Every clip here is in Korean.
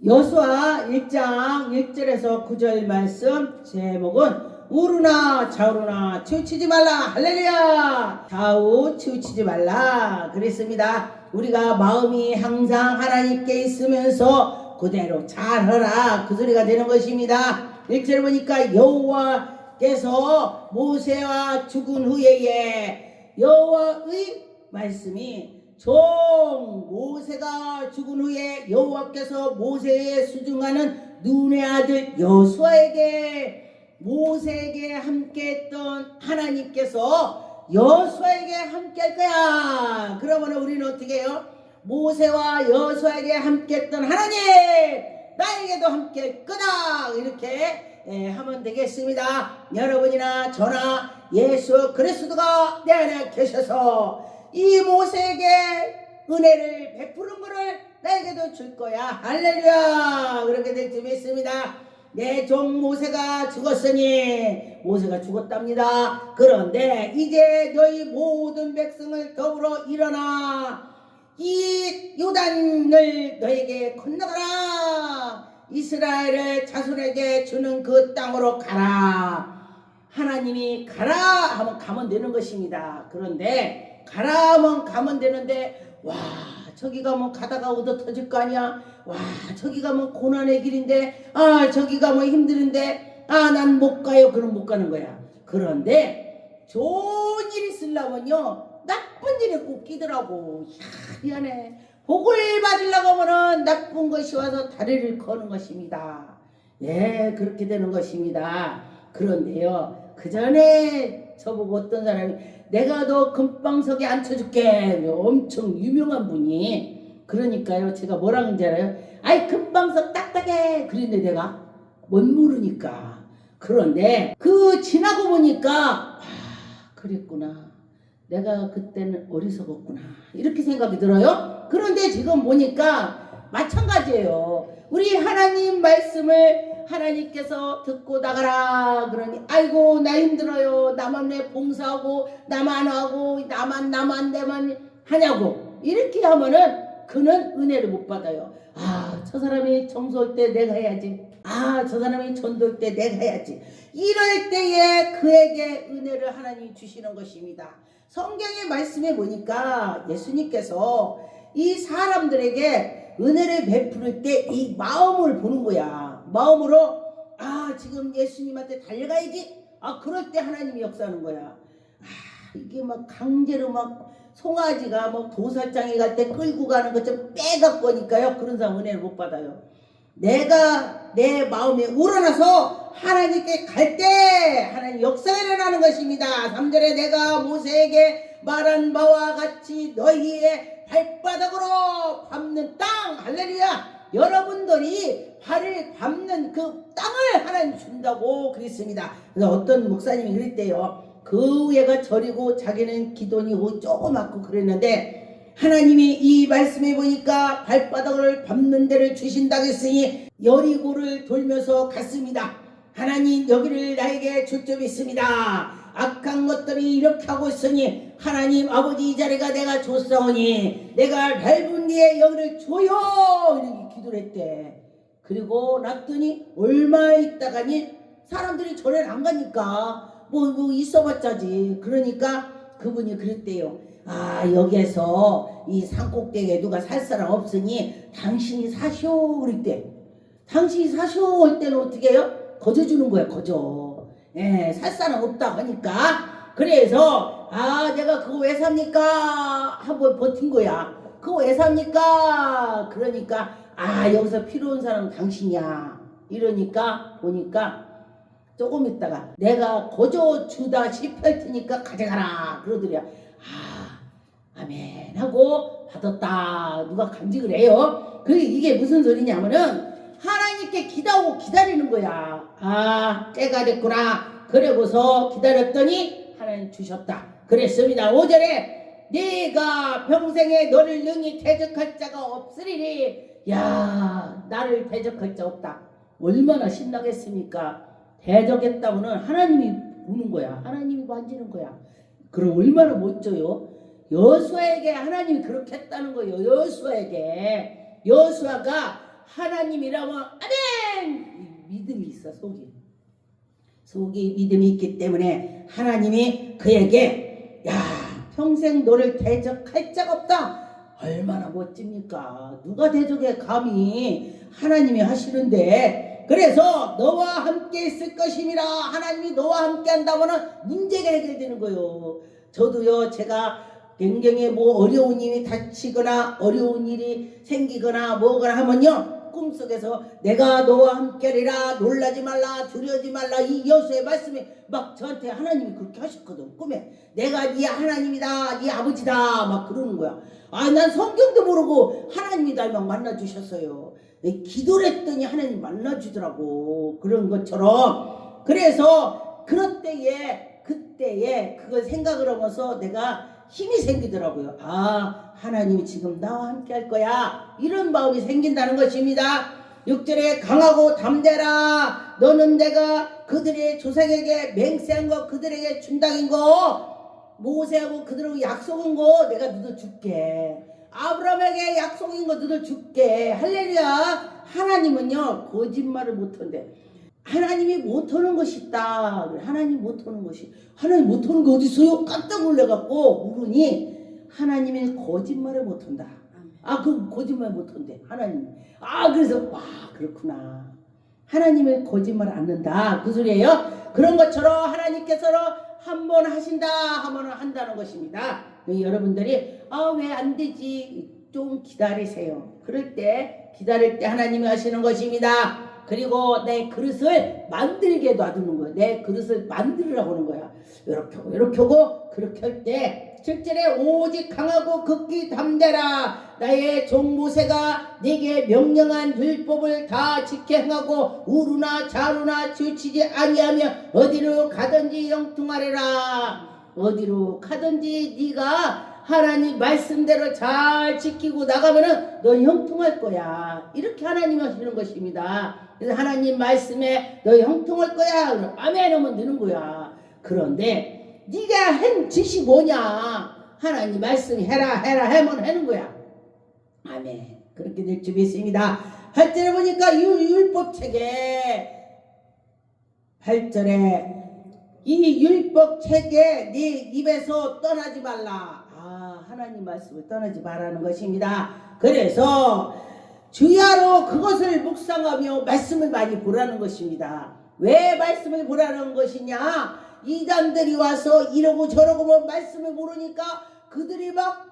여수와 1장 1절에서 9절 말씀 제목은 우르나 좌우르나 치우치지 말라. 할렐루야. 좌우 치우치지 말라 그랬습니다. 우리가 마음이 항상 하나님께 있으면서 그대로 잘하라 그 소리가 되는 것입니다. 1절 보니까 여호와께서 모세와 죽은 후에 여호와의 말씀이 종 모세가 죽은 후에 여호와께서 모세에 수중하는 눈의 아들 여수아에게 모세에게 함께했던 하나님께서 여수아에게 함께할 거야. 그러면 우리는 어떻게 해요? 모세와 여수아에게 함께했던 하나님 나에게도 함께할 거다 이렇게 하면 되겠습니다. 여러분이나 저나 예수 그리스도가 내 안에 계셔서 이 모세에게 은혜를 베푸는 것을 나에게도 줄 거야. 할렐루야. 그렇게 될 줄 믿습니다. 내 종 모세가 죽었으니 모세가 죽었답니다. 그런데 이제 너희 모든 백성을 더불어 일어나 이 요단을 너에게 건너가라. 이스라엘의 자손에게 주는 그 땅으로 가라. 하나님이 가라 하면 가면 되는 것입니다. 그런데 가라 하면 가면 되는데 와 저기 가면 가다가 얻어 터질 거 아니야. 와 저기 가면 고난의 길인데 아 저기 가면 힘드는데 아 난 못 가요. 그럼 못 가는 거야. 그런데 좋은 일 있으려면요 나쁜 일에 꼭 끼더라고. 미안해. 복을 받으려고 하면은 나쁜 것이 와서 다리를 거는 것입니다. 예 그렇게 되는 것입니다. 그런데요 그 전에 저보고 어떤 사람이 내가 너 금방석에 앉혀줄게. 엄청 유명한 분이. 그러니까요 제가 뭐라 그런지 알아요? 아이 금방석 딱딱해. 그런데 내가 못 모르니까. 그런데 그 지나고 보니까 아 그랬구나. 내가 그때는 어리석었구나. 이렇게 생각이 들어요. 그런데 지금 보니까 마찬가지예요. 우리 하나님 말씀을 하나님께서 듣고 나가라 그러니 아이고 나 힘들어요. 나만 왜 봉사하고 나만 하고 나만 하냐고 이렇게 하면은 그는 은혜를 못 받아요. 아 저 사람이 청소할 때 내가 해야지. 아 저 사람이 전도할 때 내가 해야지. 이럴 때에 그에게 은혜를 하나님이 주시는 것입니다. 성경의 말씀에 보니까 예수님께서 이 사람들에게 은혜를 베풀 때 이 마음을 보는 거야. 마음으로 아 지금 예수님한테 달려가야지. 아 그럴 때 하나님이 역사하는 거야. 아 이게 막 강제로 막 송아지가 뭐 도살장에 갈 때 끌고 가는 것 좀 빼갖고 하니까요 그런 사람 은혜를 못 받아요. 내가 내 마음에 우러나서 하나님께 갈 때 하나님 역사가 일어나는 것입니다. 3절에 내가 모세에게 말한 바와 같이 너희의 발바닥으로 밟는 땅. 할렐루야. 여러분들이 발을 밟는 그 땅을 하나님 준다고 그랬습니다. 그래서 어떤 목사님이 그랬대요. 그 애가 저리고 자기는 기돈이 조그맣고 그랬는데 하나님이 이 말씀에 보니까 발바닥을 밟는 데를 주신다고 했으니 여리고를 돌면서 갔습니다. 하나님 여기를 나에게 줄 줄 믿습니다. 악한 것들이 이렇게 하고 있으니 하나님 아버지 이 자리가 내가 줬사오니 내가 밟은 뒤에 여기를 줘요 이렇게 기도를 했대. 그리고 놨더니 얼마 있다가니 사람들이 절에 안 가니까 뭐 있어봤자지. 그러니까 그분이 그랬대요. 아 여기에서 이 산꼭대기에 누가 살 사람 없으니 당신이 사시오 그랬대. 당신이 사시오 할 때는 어떻게 해요? 거저 주는 거야 거저. 예, 살 사람 없다 하니까 그래서 아 내가 그거 왜 삽니까 한번 버틴 거야. 그거 왜 삽니까 그러니까 아 여기서 필요한 사람은 당신이야 이러니까 보니까 조금 있다가 내가 거저 주다시피 할 테니까 가져가라 그러더래요. 아 아멘 하고 받았다. 누가 간직을 해요. 그 이게 무슨 소리냐면은 하나님께 기다리는 거야. 아 때가 됐구나. 그러고서 기다렸더니 하나님 주셨다 그랬습니다. 5절에 네가 평생에 너를 능히 대적할 자가 없으리니. 야 나를 대적할 자 없다. 얼마나 신나겠습니까. 대적했다고는 하나님이 보는 거야. 하나님이 만지는 거야. 그럼 얼마나 멋져요. 여수아에게 하나님이 그렇게 했다는 거예요. 여수아에게. 여수아가 하나님이라면 아멘! 믿음이 있어, 속이 믿음이 있기 때문에 하나님이 그에게 야 평생 너를 대적할 자가 없다. 얼마나 멋집니까? 누가 대적해 감히 하나님이 하시는데. 그래서 너와 함께 있을 것임이라. 하나님이 너와 함께 한다면은 문제가 해결되는 거예요. 저도요, 제가 굉장히 뭐 어려운 일이 닥치거나 어려운 일이 생기거나 뭐거나 하면요, 꿈속에서 내가 너와 함께리라, 놀라지 말라, 두려워하지 말라, 이 여수의 말씀이 막 저한테 하나님이 그렇게 하셨거든. 꿈에 내가 네 하나님이다, 네 아버지다 막 그러는 거야. 아, 난 성경도 모르고 하나님이다 막 만나주셨어요. 기도를 했더니 하나님 만나주더라고. 그런 것처럼. 그래서 그때에 그걸 생각을 하면서 내가 힘이 생기더라고요. 아, 하나님이 지금 나와 함께 할 거야. 이런 마음이 생긴다는 것입니다. 6절에 강하고 담대라. 너는 내가 그들의 조상에게 맹세한 거 그들에게 준다는 거, 모세하고 그들하고 약속한 거 내가 너도 줄게. 아브라함에게 약속인 거 너도 줄게. 할렐루야. 하나님은요 거짓말을 못한대. 하나님이 못하는 것이 있다. 하나님 못하는 것이, 하나님 못하는 게 어디 있어요? 깜짝 놀래갖고 물으니 하나님이 거짓말을 못한다. 아, 그 거짓말 못한대 하나님. 아, 그래서 와 그렇구나. 하나님을 거짓말 안 한다 그 소리예요. 그런 것처럼 하나님께서 한 번 하신다 하면 한다는 것입니다. 여러분들이 아, 왜 안 되지? 좀 기다리세요. 그럴 때 기다릴 때 하나님이 하시는 것입니다. 그리고 내 그릇을 만들게 놔두는 거야. 내 그릇을 만들으라고 하는 거야. 이렇게 하고 그렇게 할 때 7절에 오직 강하고 극히 담대라. 나의 종 모세가 네게 명령한 율법을 다 지켜 행하고 우루나 좌루나 치우치지 아니하며 어디로 가든지 형통하리라. 어디로 가든지 네가 하나님 말씀대로 잘 지키고 나가면은 넌 형통할 거야. 이렇게 하나님 하시는 것입니다. 그래서 하나님 말씀에 너 형통할 거야. 아멘 하면 되는 거야. 그런데 네가 한 짓이 뭐냐? 하나님 말씀이 해라 하면 하는 거야. 아멘. 그렇게 될 줄 믿습니다. 8절에 보니까 율법책에 8절에 이 율법책에 네 입에서 떠나지 말라. 아, 하나님 말씀을 떠나지 말라는 것입니다. 그래서 주야로 그것을 묵상하며 말씀을 많이 보라는 것입니다. 왜 말씀을 보라는 것이냐? 이단들이 와서 이러고 저러고 뭐 말씀을 모르니까 그들이 막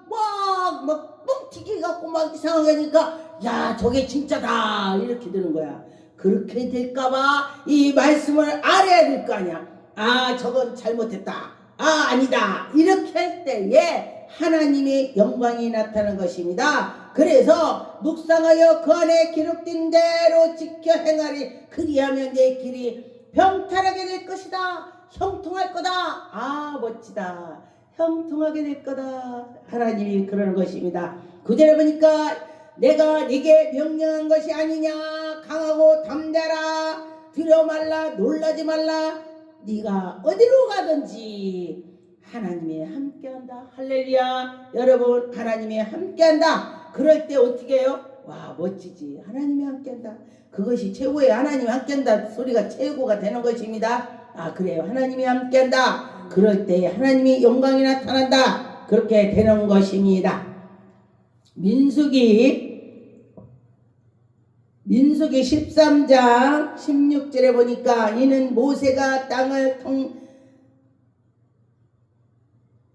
뻥튀기 갖고 막 이상하게 하니까 야, 저게 진짜다 이렇게 되는 거야. 그렇게 될까봐 이 말씀을 알아야 될 거 아니야. 아, 저건 잘못했다. 아, 아니다. 이렇게 할 때에 하나님의 영광이 나타나는 것입니다. 그래서 묵상하여 그 안에 기록된 대로 지켜 행하리. 그리하면 내 길이 평탄하게 될 것이다. 형통할 거다. 아, 멋지다. 형통하게 될 거다. 하나님이 그러는 것입니다. 9절에 보니까 내가 네게 명령한 것이 아니냐. 강하고 담대라. 두려워 말라. 놀라지 말라. 네가 어디로 가든지 하나님이 함께한다. 할렐루야. 여러분, 하나님이 함께한다. 그럴 때 어떻게 해요? 와, 멋지지. 하나님이 함께한다. 그것이 최고의 하나님이 함께한다 소리가 최고가 되는 것입니다. 아, 그래요. 하나님이 함께한다. 그럴 때 하나님이 영광이 나타난다. 그렇게 되는 것입니다. 민수기 13장 16절에 보니까 이는 모세가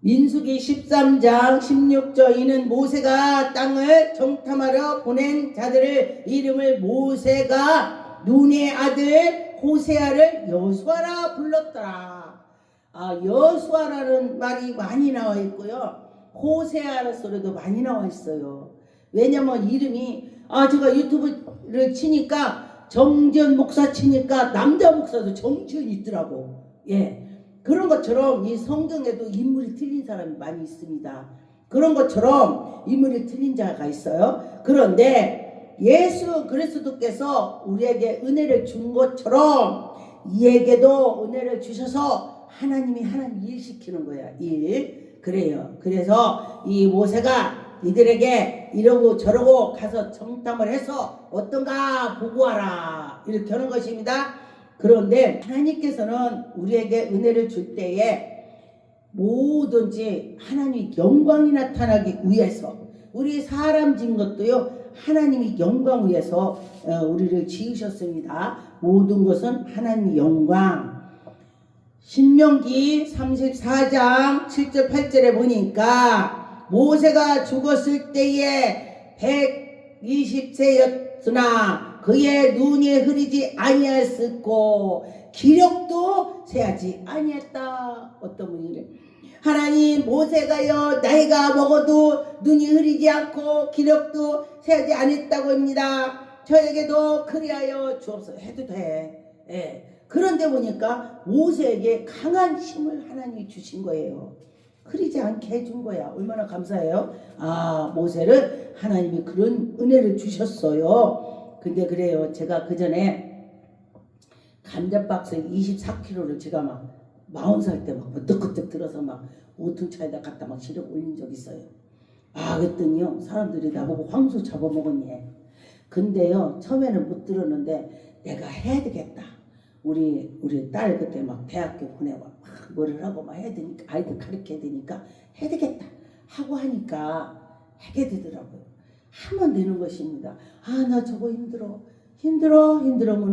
민수기 13장 16절 이는 모세가 땅을 정탐하러 보낸 자들을 이름을 모세가 눈의 아들 호세아를 여수아라 불렀더라. 아, 여수아라는 말이 많이 나와 있고요. 호세아라는 소리도 많이 나와 있어요. 왜냐면 이름이 제가 유튜브를 치니까 정지현 목사 치니까 남자 목사도 정지현이 있더라고. 예. 그런 것처럼 이 성경에도 인물이 틀린 사람이 많이 있습니다. 그런 것처럼 인물이 틀린 자가 있어요. 그런데 예수 그리스도께서 우리에게 은혜를 준 것처럼 이에게도 은혜를 주셔서 하나님이 하나님 일 시키는 거야. 일. 그래요. 그래서 이 모세가 이들에게 이러고 저러고 가서 정탐을 해서 어떤가 보고 와라 이렇게 하는 것입니다. 그런데 하나님께서는 우리에게 은혜를 줄 때에 뭐든지 하나님의 영광이 나타나기 위해서, 우리 사람 진 것도요 하나님의 영광 위해서 우리를 지으셨습니다. 모든 것은 하나님의 영광. 신명기 34장 7절 8절에 보니까 모세가 죽었을 때에 120세였으나 그의 눈이 흐리지 아니하였고 기력도 세하지 아니했다. 어떤 분이래? 하나님, 모세가요 나이가 먹어도 눈이 흐리지 않고 기력도 세하지 않았다고 합니다. 저에게도 그리하여 주옵소서. 해도 돼. 예. 그런데 보니까 모세에게 강한 힘을 하나님이 주신 거예요. 흐리지 않게 해준 거야. 얼마나 감사해요. 모세를 하나님이 그런 은혜를 주셨어요. 근데 그래요, 제가 그 전에 감자박스 24kg를 제가 막 40살 때 막 버뜩버뜩 들어서 막 5톤 차에다 갖다 막 실어 올린 적 있어요. 그랬더니요 사람들이 나보고 황소 잡아먹었니. 근데요 처음에는 못 들었는데 내가 해야 되겠다. 우리 딸 그때 막 대학교 보내고 막 뭐를 하고 막 해야 되니까, 아이들 가르쳐야 되니까 해야 되겠다 하고 하니까 하게 되더라고요. 하면 되는 것입니다. 나 저거 힘들어면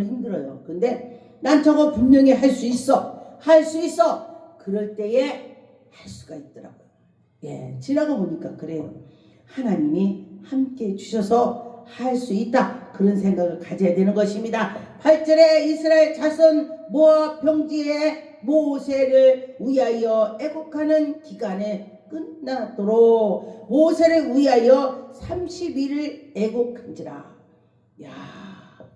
힘들어요. 근데 난 저거 분명히 할 수 있어. 그럴 때에 할 수가 있더라고요. 예, 지나가 보니까 그래요. 하나님이 함께 주셔서 할 수 있다. 그런 생각을 가져야 되는 것입니다. 8절에 이스라엘 자손 모압 평지에 모세를 위하여 애곡하는 기간에 끝나도록 모세를 위하여 30일을 애곡한지라.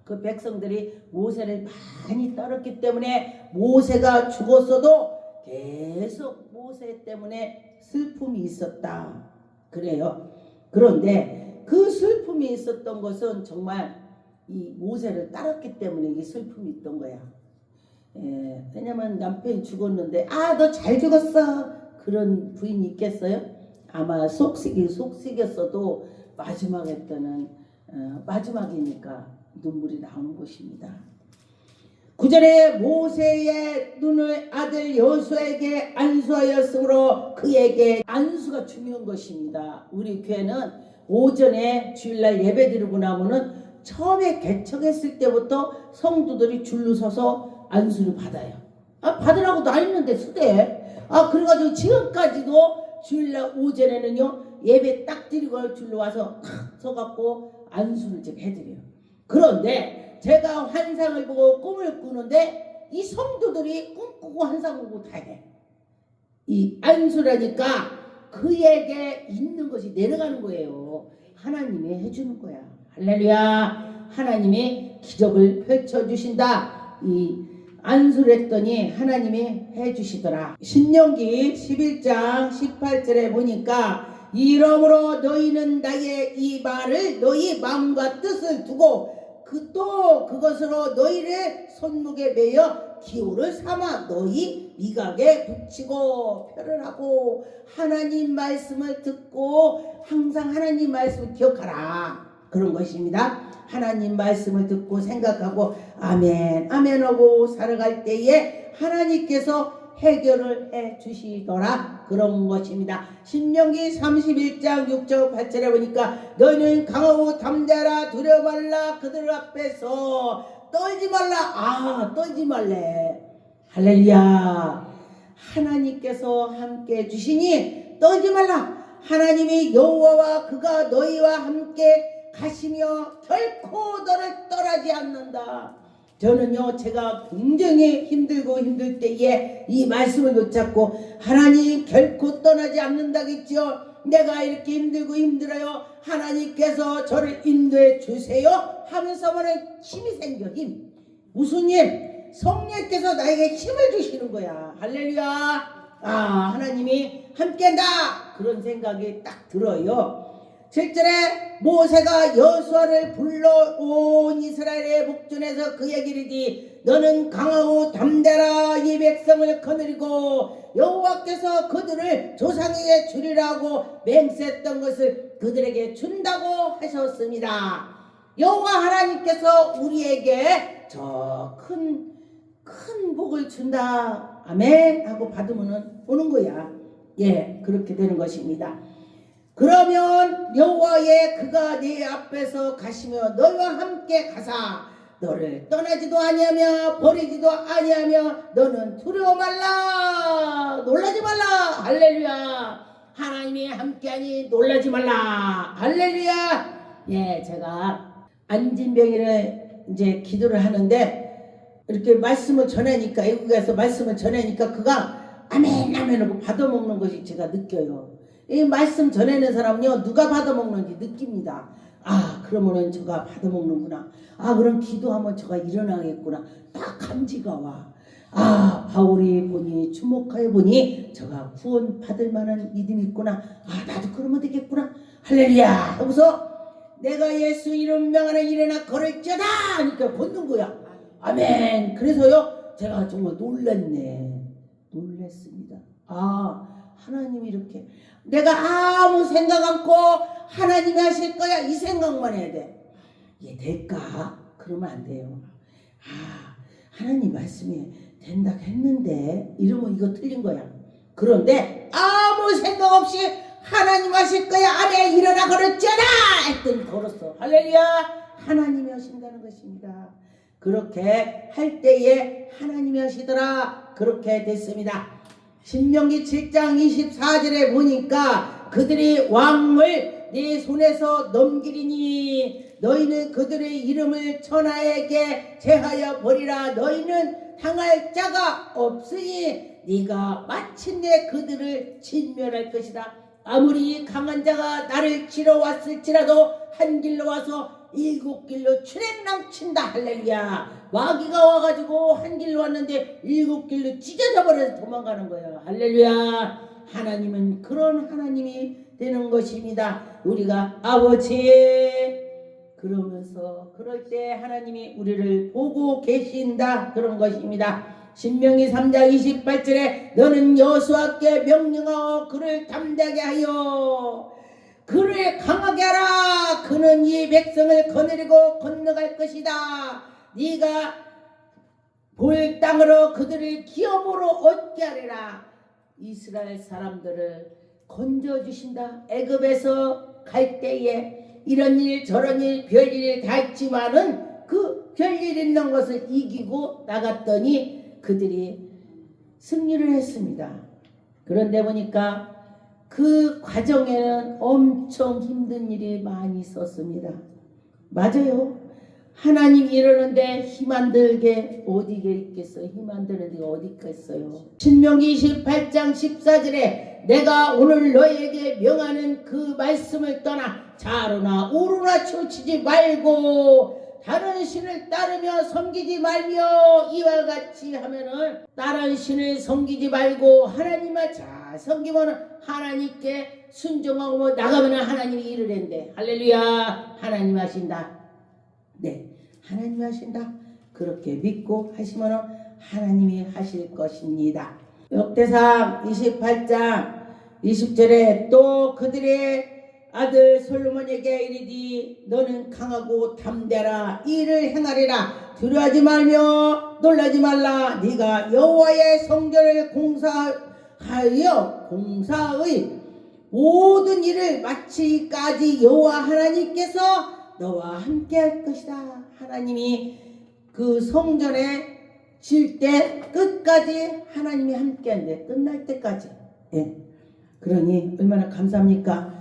그 백성들이 모세를 많이 따랐기 때문에 모세가 죽었어도 계속 모세 때문에 슬픔이 있었다. 그래요. 그런데 그 슬픔이 있었던 것은 정말 이 모세를 따랐기 때문에 이 슬픔이 있던 거야. 왜냐면 남편이 죽었는데 너 잘 죽었어 그런 부인이 있겠어요? 아마 속삭였어도 마지막에 때는 마지막이니까 눈물이 나오는 것입니다. 9절에 모세의 눈을 아들 여호수아에게 안수하였으므로 그에게 안수가 중요한 것입니다. 우리 교회는 오전에 주일날 예배 드리고 나면은 처음에 개척했을 때부터 성도들이 줄로 서서 안수를 받아요. 받으라고 나있는데 쓰대. 그래가지고 지금까지도 주일날 오전에는요 예배 딱 드리고 줄로 와서 서갖고 안수를 좀 해드려요. 그런데 제가 환상을 보고 꿈을 꾸는데 이 성도들이 꿈꾸고 환상을 보고 다 해. 이 안수라니까 그에게 있는 것이 내려가는 거예요. 하나님이 해주는 거야. 할렐루야. 하나님이 기적을 펼쳐주신다. 이 안수를 했더니 하나님이 해주시더라. 신명기 11장 18절에 보니까 이러므로 너희는 나의 이 말을 너희 마음과 뜻을 두고 또 그것으로 너희를 손목에 매여 기호를 삼아 너희 미각에 붙이고 표를 하고 하나님 말씀을 듣고 항상 하나님 말씀을 기억하라. 그런 것입니다. 하나님 말씀을 듣고 생각하고 아멘 아멘 하고 살아갈 때에 하나님께서 해결을 해 주시더라. 그런 것입니다. 신명기 31장 6절 8절에 보니까 너희는 강하고 담대하라. 두려워 말라. 그들 앞에서 떨지 말라. 떨지 말래. 할렐루야. 하나님께서 함께 해 주시니 떨지 말라. 하나님이 여호와와 그가 너희와 함께 가시며 결코 너를 떠나지 않는다. 저는요 제가 굉장히 힘들고 힘들 때에 이 말씀을 붙잡고 하나님 결코 떠나지 않는다겠죠. 내가 이렇게 힘들고 힘들어요. 하나님께서 저를 인도해 주세요 하면서만은 힘이 생겨. 힘. 무슨 힘? 성령께서 나에게 힘을 주시는 거야. 할렐루야. 하나님이 함께한다. 그런 생각이 딱 들어요. 7절에 모세가 여호수아를 불러 온 이스라엘의 목전에서 그에게 이르되 너는 강하고 담대라 이 백성을 거느리고 여호와께서 그들을 조상에게 주리라고 맹세했던 것을 그들에게 준다고 하셨습니다. 여호와 하나님께서 우리에게 저 큰 복을 준다 아멘 하고 받으면 오는 거야. 예, 그렇게 되는 것입니다. 그러면 여호와의 그가 네 앞에서 가시며 너희와 함께 가사 너를 떠나지도 아니하며 버리지도 아니하며 너는 두려워 말라 놀라지 말라 할렐루야. 하나님이 함께하니 놀라지 말라 할렐루야. 예, 제가 안진병이를 이제 기도를 하는데 이렇게 말씀을 전하니까 애국에서 말씀을 전하니까 그가 아멘 아멘 하고 받아먹는 것이 제가 느껴요. 이 말씀 전하는 사람은요 누가 받아먹는지 느낍니다. 아 그러면은 저가 받아먹는구나. 아 그럼 기도하면 저가 일어나겠구나. 딱 감지가 와. 아 바울이 보니 주목하여 보니 저가 구원 받을 만한 믿음이 있구나. 아 나도 그러면 되겠구나. 할렐루야 하고서 내가 예수 이름 명하는 일어나 걸을지어다 하니까 걷는 거야. 아멘. 그래서요 제가 정말 놀랐습니다. 아 하나님이 이렇게 내가 아무 생각 않고 하나님이 하실 거야 이 생각만 해야 돼. 이게 될까? 그러면 안 돼요. 아 하나님 말씀이 된다 했는데 이러면 이거 틀린 거야. 그런데 아무 생각 없이 하나님 하실 거야 아멘 일어나 걸었잖아 했더니 걸었어. 할렐루야. 하나님이 하신다는 것입니다. 그렇게 할 때에 하나님이 하시더라. 그렇게 됐습니다. 신명기 7장 24절에 보니까 그들이 왕을 네 손에서 넘기리니 너희는 그들의 이름을 천하에게 제하여 버리라. 너희는 당할 자가 없으니 네가 마침내 그들을 진멸할 것이다. 아무리 강한 자가 나를 치러 왔을지라도 한 길로 와서 7길로 출행랑친다. 할렐루야. 마귀가 와가지고 한 길로 왔는데 7길로 찢어져 버려서 도망가는 거예요. 할렐루야. 하나님은 그런 하나님이 되는 것입니다. 우리가 아버지 그러면서 그럴 때 하나님이 우리를 보고 계신다 그런 것입니다. 신명기 3장 28절에 너는 여호수아께 명령하고 그를 담대하게 하여 그를 강하게 하라. 그는 이 백성을 거느리고 건너갈 것이다. 네가 볼 땅으로 그들을 기업으로 얻게 하리라. 이스라엘 사람들을 건져주신다. 애굽에서 갈 때에 이런 일 저런 일 별일이 다 있지만은 그 별일 있는 것을 이기고 나갔더니 그들이 승리를 했습니다. 그런데 보니까 그 과정에는 엄청 힘든 일이 많이 있었습니다. 맞아요. 하나님이 이러는데 힘 안 들게 어디게 있겠어요. 힘 안 드는 데가 어디 있겠어요. 신명기 28장 14절에 내가 오늘 너에게 명하는 그 말씀을 떠나 좌로나 우로나 치우치지 말고 다른 신을 따르며 섬기지 말며 이와 같이 하면은 다른 신을 섬기지 말고 하나님만 잘 섬기면 하나님께 순종하고 나가면 하나님이 일을 한대. 할렐루야. 하나님 하신다. 네, 하나님이 하신다. 그렇게 믿고 하시면 하나님이 하실 것입니다. 역대상 28장 20절에 또 그들의 아들 솔로몬에게 이르디 너는 강하고 담대라. 이를 행하리라. 두려워하지 말며 놀라지 말라. 네가 여호와의 성전을 공사의 모든 일을 마치기까지 여호와 하나님께서 너와 함께 할 것이다. 하나님이 그 성전에 질 때 끝까지 하나님이 함께 한대. 끝날 때까지. 예. 그러니 얼마나 감사합니까?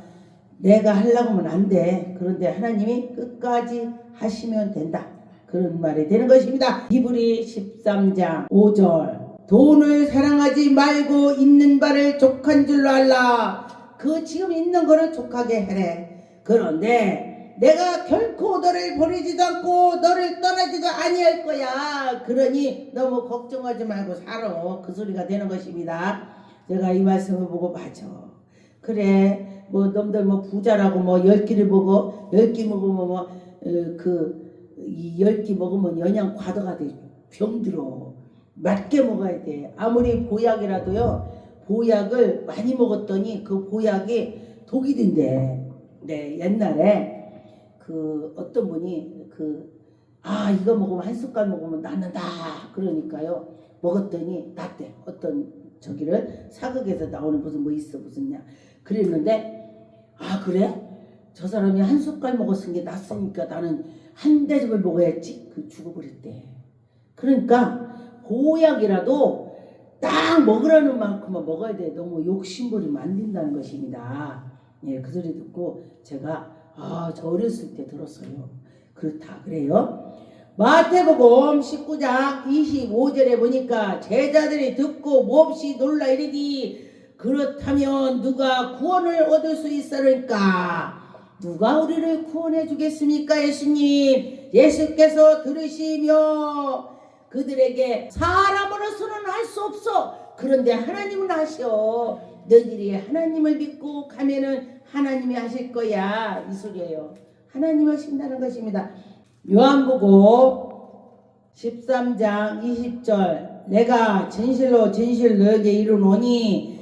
내가 하려고 하면 안 돼. 그런데 하나님이 끝까지 하시면 된다. 그런 말이 되는 것입니다. 히브리 13장 5절 돈을 사랑하지 말고 있는 바를 족한 줄로 알라. 그 지금 있는 거를 족하게 해래. 그런데 내가 결코 너를 버리지도 않고 너를 떠나지도 아니할 거야. 그러니 너무 걱정하지 말고 살아. 그 소리가 되는 것입니다. 제가 이 말씀을 보고 맞아. 그래 뭐 놈들 뭐 부자라고 뭐 10끼를 먹어 10끼 먹으면 이 10끼 먹으면 영양 과다가 돼 병들어. 맞게 먹어야 돼. 아무리 보약이라도요 보약을 많이 먹었더니 그 보약이 독이 된대. 네, 옛날에 어떤 분이 이거 먹으면 한 숟갈 먹으면 낫는다 그러니까요 먹었더니 낫대. 어떤 저기를 사극에서 나오는 무슨 있냐 그랬는데 그래? 저 사람이 한 숟갈 먹었은 게 낫으니까 나는 한 대접을 먹어야지. 죽어버렸대. 그러니까 보약이라도 딱 먹으라는 만큼만 먹어야 돼. 너무 욕심부리면 안 된다는 것입니다. 예, 그 소리 듣고 제가 저 어렸을 때 들었어요. 그렇다 그래요. 마태복음 19장 25절에 보니까 제자들이 듣고 몹시 놀라 이르디 그렇다면 누가 구원을 얻을 수 있으리까? 누가 우리를 구원해 주겠습니까? 예수께서 들으시며 그들에게 사람으로서는 할 수 없어. 그런데 하나님은 하셔. 너희들이 하나님을 믿고 가면은 하나님이 하실 거야. 이 소리예요. 하나님 하신다는 것입니다. 요한복음 13장 20절 내가 진실로 너에게 이르노니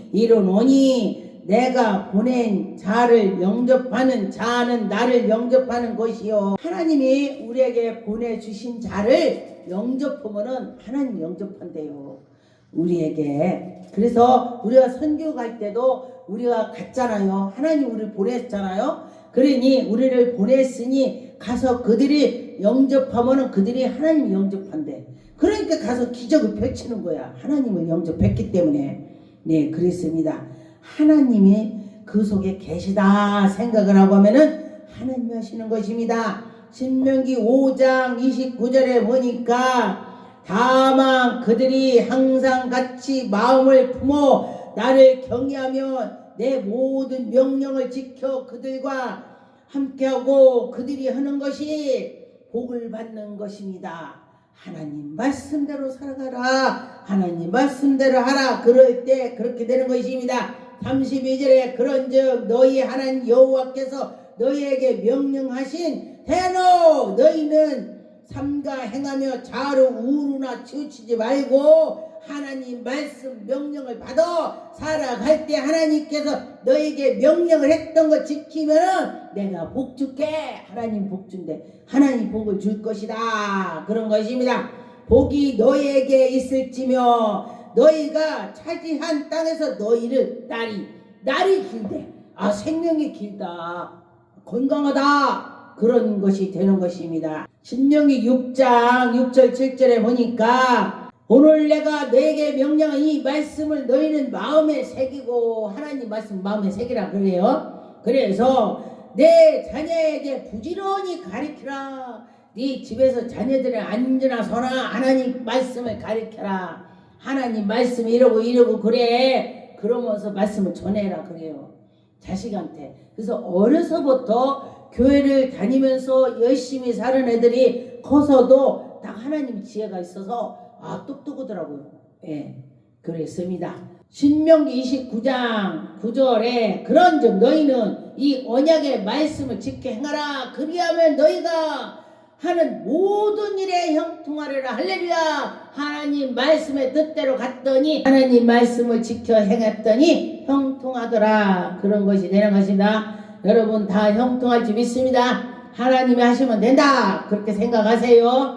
내가 보낸 자를 영접하는 자는 나를 영접하는 것이요. 하나님이 우리에게 보내주신 자를 영접하면은 하나님 영접한대요. 우리에게. 그래서 우리가 선교 갈 때도 우리가 갔잖아요. 하나님 우리를 보냈잖아요. 그러니 우리를 보냈으니 가서 그들이 영접하면은 그들이 하나님 영접한대. 그러니까 가서 기적을 펼치는 거야. 하나님을 영접했기 때문에. 네, 그랬습니다. 하나님이 그 속에 계시다 생각을 하고 하면은 하나님이 하시는 것입니다. 신명기 5장 29절에 보니까 다만 그들이 항상 같이 마음을 품어 나를 경외하며 내 모든 명령을 지켜 그들과 함께하고 그들이 하는 것이 복을 받는 것입니다. 하나님 말씀대로 살아가라. 하나님 말씀대로 하라. 그럴 때 그렇게 되는 것입니다. 32절에 그런즉 너희 하나님 여호와께서 너희에게 명령하신 대로 너희는 삼가 행하며 좌로 우로나 치우치지 말고 하나님 말씀 명령을 받아 살아갈 때 하나님께서 너에게 명령을 했던 거 지키면 내가 복 줄게. 하나님 복 준대. 하나님 복을 줄 것이다. 그런 것입니다. 복이 너에게 있을지며 너희가 차지한 땅에서 너희를 날이 길대. 생명이 길다. 건강하다. 그런 것이 되는 것입니다. 신명기 6장 6절 7절에 보니까 오늘 내가 너에게 명령한 이 말씀을 너희는 마음에 새기고 하나님 말씀 마음에 새기라 그래요. 그래서 내 자녀에게 부지런히 가르치라. 네 집에서 자녀들을 앉으나 서나 하나님 말씀을 가르쳐라. 하나님 말씀 이러고 그래. 그러면서 말씀을 전해라 그래요. 자식한테. 그래서 어려서부터 교회를 다니면서 열심히 사는 애들이 커서도 딱 하나님 지혜가 있어서 똑똑하더라고요. 예, 그랬습니다. 신명기 29장 9절에 그런즉 너희는 이 언약의 말씀을 지켜 행하라. 그리하면 너희가 하는 모든 일에 형통하리라. 할렐루야. 하나님 말씀의 뜻대로 갔더니 하나님 말씀을 지켜 행했더니 형통하더라. 그런 것이 되는 것입니다. 여러분 다 형통할 줄 믿습니다. 하나님이 하시면 된다. 그렇게 생각하세요.